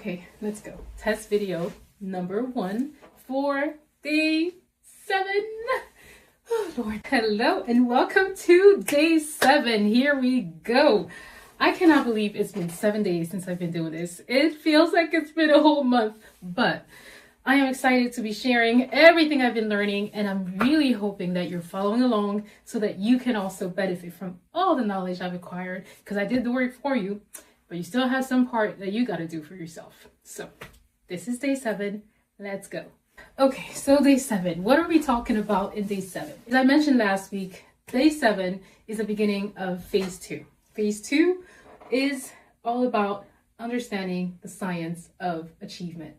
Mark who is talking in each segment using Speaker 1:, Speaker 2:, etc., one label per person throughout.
Speaker 1: Okay, let's go. Test video number 1 for day 7. Oh, Lord. Hello and welcome to day 7. Here we go. I cannot believe it's been 7 days since I've been doing this. It feels like it's been a whole month, but I am excited to be sharing everything I've been learning, and I'm really hoping that you're following along so that you can also benefit from all the knowledge I've acquired, because I did the work for you, but you still have some part that you got to do for yourself. So this is day 7. Let's go. Okay, so day 7. What are we talking about in day 7? As I mentioned last week, day 7 is the beginning of phase 2. Phase 2 is all about understanding the science of achievement.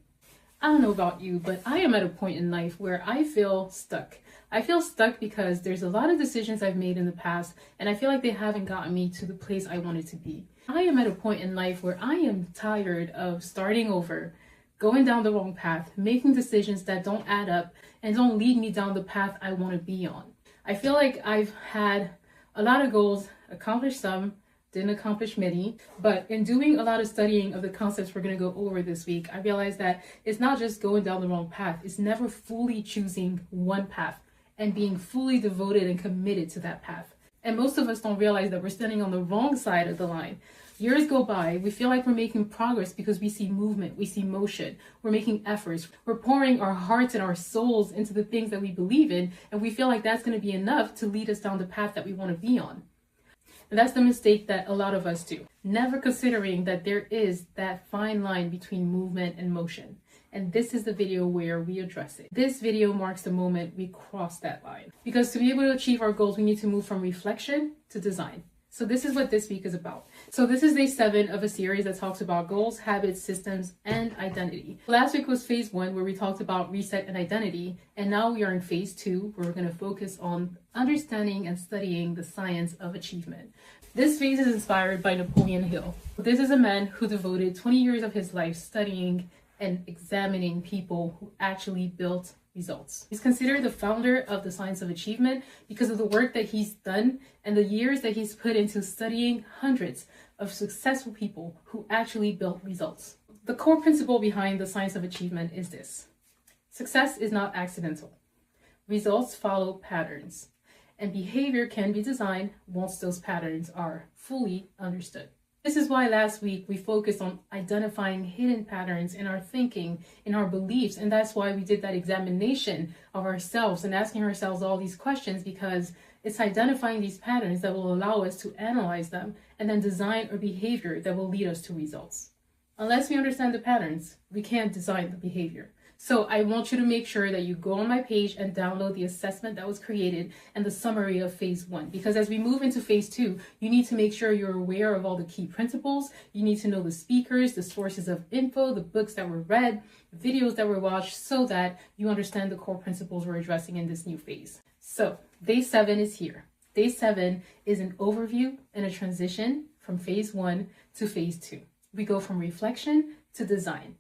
Speaker 1: I don't know about you, but I am at a point in life where I feel stuck. I feel stuck because there's a lot of decisions I've made in the past, and I feel like they haven't gotten me to the place I wanted to be. I am at a point in life where I am tired of starting over, going down the wrong path, making decisions that don't add up and don't lead me down the path I want to be on. I feel like I've had a lot of goals, accomplished some, didn't accomplish many, but in doing a lot of studying of the concepts we're going to go over this week, I realized that it's not just going down the wrong path, it's never fully choosing one path and being fully devoted and committed to that path. And most of us don't realize that we're standing on the wrong side of the line. Years go by, we feel like we're making progress because we see movement, we see motion, we're making efforts, we're pouring our hearts and our souls into the things that we believe in, and we feel like that's going to be enough to lead us down the path that we want to be on. And that's the mistake that a lot of us do, never considering that there is that fine line between movement and motion. And this is the video where we address it. This video marks the moment we cross that line. Because to be able to achieve our goals, we need to move from reflection to design. So this is what this week is about. So this is day 7 of a series that talks about goals, habits, systems, and identity. Last week was phase 1, where we talked about reset and identity. And now we are in phase 2, where we're going to focus on understanding and studying the science of achievement. This phase is inspired by Napoleon Hill. This is a man who devoted 20 years of his life studying and examining people who actually built results. He's considered the founder of the science of achievement because of the work that he's done and the years that he's put into studying hundreds of successful people who actually built results. The core principle behind the science of achievement is this: success is not accidental. Results follow patterns, and behavior can be designed once those patterns are fully understood. This is why last week we focused on identifying hidden patterns in our thinking, in our beliefs, and that's why we did that examination of ourselves and asking ourselves all these questions, because it's identifying these patterns that will allow us to analyze them and then design a behavior that will lead us to results. Unless we understand the patterns, we can't design the behavior. So I want you to make sure that you go on my page and download the assessment that was created and the summary of phase 1. Because as we move into phase 2, you need to make sure you're aware of all the key principles. You need to know the speakers, the sources of info, the books that were read, the videos that were watched, so that you understand the core principles we're addressing in this new phase. So day 7 is here. Day 7 is an overview and a transition from phase 1 to phase 2. We go from reflection to design.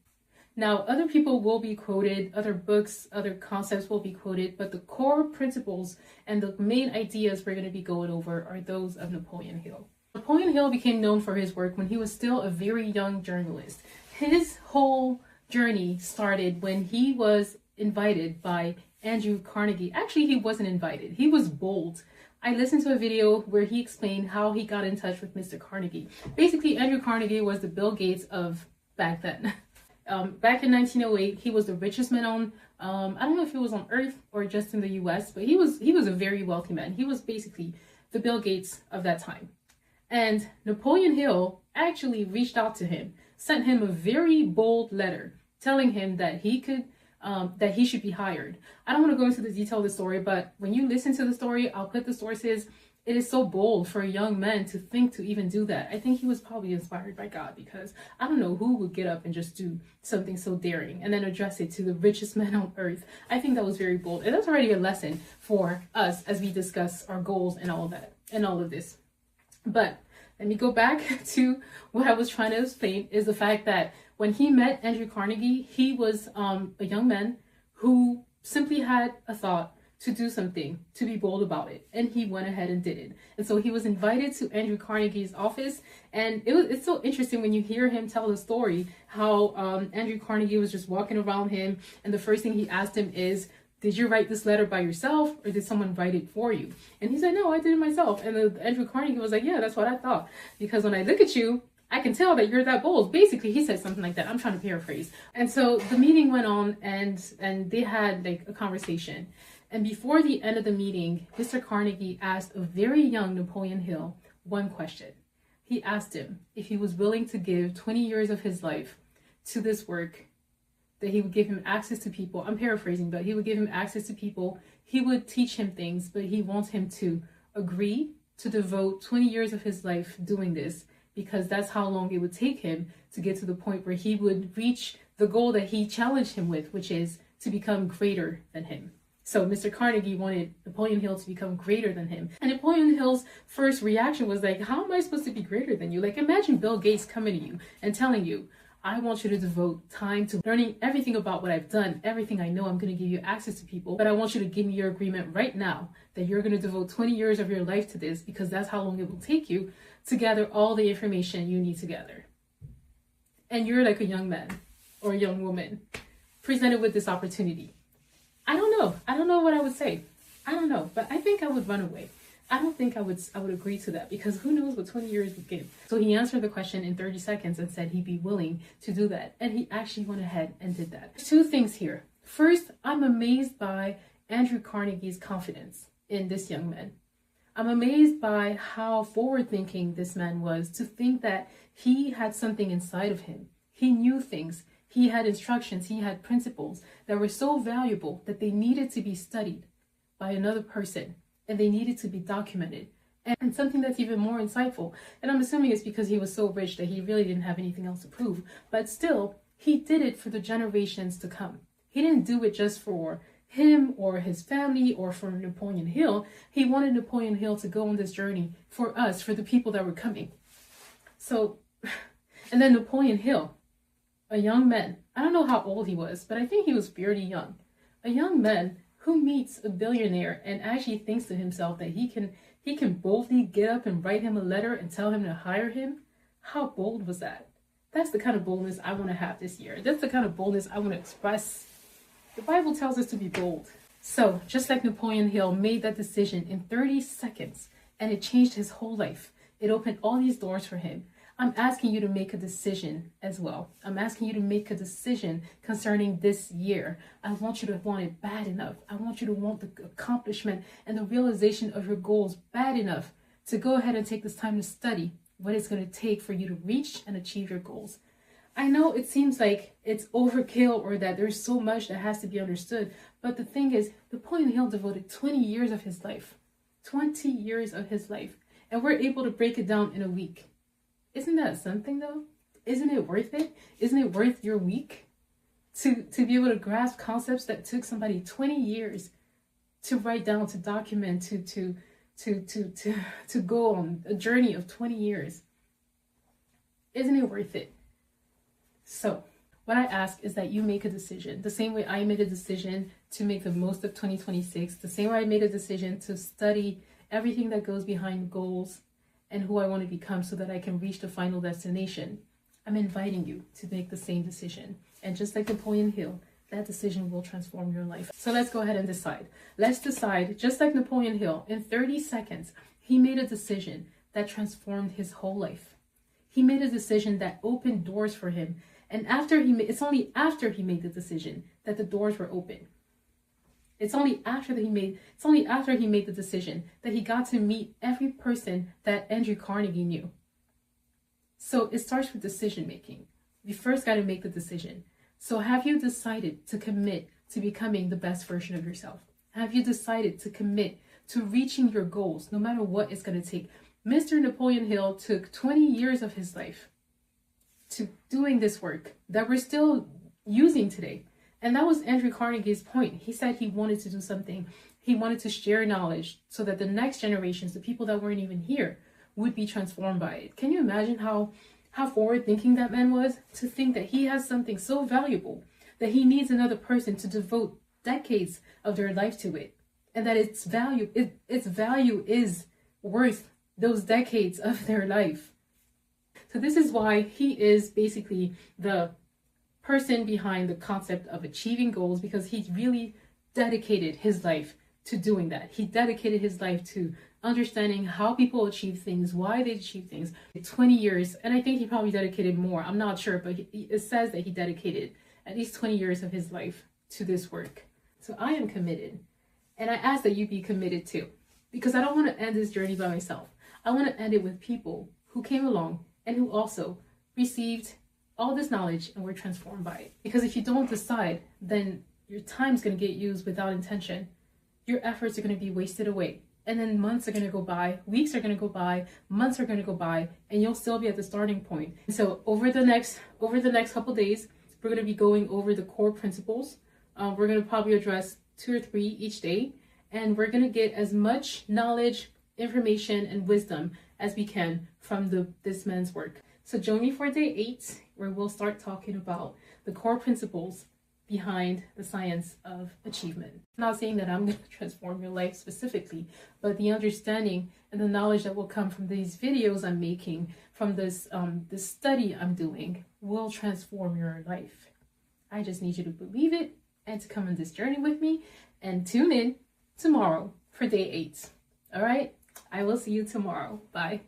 Speaker 1: Now, other people will be quoted, other books, other concepts will be quoted, but the core principles and the main ideas we're going to be going over are those of Napoleon Hill. Napoleon Hill became known for his work when he was still a very young journalist. His whole journey started when he was invited by Andrew Carnegie. Actually, he wasn't invited. He was bold. I listened to a video where he explained how he got in touch with Mr. Carnegie. Basically, Andrew Carnegie was the Bill Gates of back then. Back in 1908, he was the richest man on, I don't know if he was on Earth or just in the US, but he was a very wealthy man. He was basically the Bill Gates of that time. And Napoleon Hill actually reached out to him, sent him a very bold letter telling him that he should be hired. I don't want to go into the detail of the story, but when you listen to the story, I'll put the sources. It is so bold for a young man to think to even do that. I think he was probably inspired by God, because I don't know who would get up and just do something so daring and then address it to the richest man on earth. I think that was very bold. And that's already a lesson for us as we discuss our goals and all that and all of this. But let me go back to what I was trying to explain, is the fact that when he met Andrew Carnegie, he was a young man who simply had a thought to do something, to be bold about it. And he went ahead and did it. And so he was invited to Andrew Carnegie's office. And it's so interesting when you hear him tell the story, how Andrew Carnegie was just walking around him. And the first thing he asked him is, did you write this letter by yourself, or did someone write it for you? And he said, no, I did it myself. And Andrew Carnegie was like, yeah, that's what I thought. Because when I look at you, I can tell that you're that bold. Basically, he said something like that. I'm trying to paraphrase. And so the meeting went on, and they had like a conversation. And before the end of the meeting, Mr. Carnegie asked a very young Napoleon Hill one question. He asked him if he was willing to give 20 years of his life to this work, that he would give him access to people. I'm paraphrasing, but he would give him access to people. He would teach him things, but he wants him to agree to devote 20 years of his life doing this, because that's how long it would take him to get to the point where he would reach the goal that he challenged him with, which is to become greater than him. So Mr. Carnegie wanted Napoleon Hill to become greater than him. And Napoleon Hill's first reaction was like, how am I supposed to be greater than you? Like, imagine Bill Gates coming to you and telling you, I want you to devote time to learning everything about what I've done, everything I know. I'm going to give you access to people, but I want you to give me your agreement right now that you're going to devote 20 years of your life to this, because that's how long it will take you to gather all the information you need to gather. And you're like a young man or a young woman presented with this opportunity. I don't know. I don't know what I would say. I don't know, but I think I would run away. I don't think I would agree to that, because who knows what 20 years would give. So he answered the question in 30 seconds and said he'd be willing to do that. And he actually went ahead and did that. Two things here. First, I'm amazed by Andrew Carnegie's confidence in this young man. I'm amazed by how forward-thinking this man was, to think that he had something inside of him. He knew things. He had instructions. He had principles that were so valuable that they needed to be studied by another person. And they needed to be documented. And something that's even more insightful, and I'm assuming it's because he was so rich that he really didn't have anything else to prove, but still, he did it for the generations to come. He didn't do it just for him or his family or for Napoleon Hill. He wanted Napoleon Hill to go on this journey for us, for the people that were coming. So, and then Napoleon Hill, a young man, I don't know how old he was, but I think he was fairly young. A young man who meets a billionaire and actually thinks to himself that he can boldly get up and write him a letter and tell him to hire him. How bold was that? That's the kind of boldness I want to have this year. That's the kind of boldness I want to express. The Bible tells us to be bold. So just like Napoleon Hill made that decision in 30 seconds, and it changed his whole life. It opened all these doors for him. I'm asking you to make a decision as well. I'm asking you to make a decision concerning this year. I want you to want it bad enough. I want you to want the accomplishment and the realization of your goals bad enough to go ahead and take this time to study what it's going to take for you to reach and achieve your goals. I know it seems like it's overkill, or that there's so much that has to be understood. But the thing is, Napoleon Hill devoted 20 years of his life. 20 years of his life. And we're able to break it down in a week. Isn't that something though? Isn't it worth it? Isn't it worth your week to be able to grasp concepts that took somebody 20 years to write down, to document, to go on a journey of 20 years? Isn't it worth it? So what I ask is that you make a decision, the same way I made a decision to make the most of 2026, the same way I made a decision to study everything that goes behind goals and who I want to become so that I can reach the final destination. I'm inviting you to make the same decision. And just like Napoleon Hill, that decision will transform your life. So let's go ahead and decide. Let's decide, just like Napoleon Hill, in 30 seconds, he made a decision that transformed his whole life. He made a decision that opened doors for him. And it's only after he made the decision that the doors were open. It's only after he made the decision that he got to meet every person that Andrew Carnegie knew. So it starts with decision making. You first got to make the decision. So have you decided to commit to becoming the best version of yourself? Have you decided to commit to reaching your goals, no matter what it's going to take? Mr. Napoleon Hill took 20 years of his life to doing this work that we're still using today. And that was Andrew Carnegie's point. He said he wanted to do something. He wanted to share knowledge so that the next generations, the people that weren't even here, would be transformed by it. Can you imagine how forward thinking that man was? To think that he has something so valuable that he needs another person to devote decades of their life to it. and that its value is worth those decades of their life. So this is why he is basically the person behind the concept of achieving goals, because he really dedicated his life to doing that. He dedicated his life to understanding how people achieve things, why they achieve things. 20 years, and I think he probably dedicated more. I'm not sure, but it says that he dedicated at least 20 years of his life to this work. So I am committed, and I ask that you be committed too, because I don't want to end this journey by myself. I want to end it with people who came along and who also received all this knowledge and were transformed by it. Because if you don't decide, then your time's going to get used without intention. Your efforts are going to be wasted away. And then months are going to go by, weeks are going to go by, months are going to go by, and you'll still be at the starting point. And so over the next couple days, we're going to be going over the core principles. We're going to probably address 2 or 3 each day, and we're going to get as much knowledge, information, and wisdom as we can from this man's work. So join me for day 8, where we'll start talking about the core principles behind the science of achievement. I'm not saying that I'm going to transform your life specifically, but the understanding and the knowledge that will come from these videos I'm making, from this study I'm doing, will transform your life. I just need you to believe it and to come on this journey with me, and tune in tomorrow for day 8. All right? I will see you tomorrow. Bye.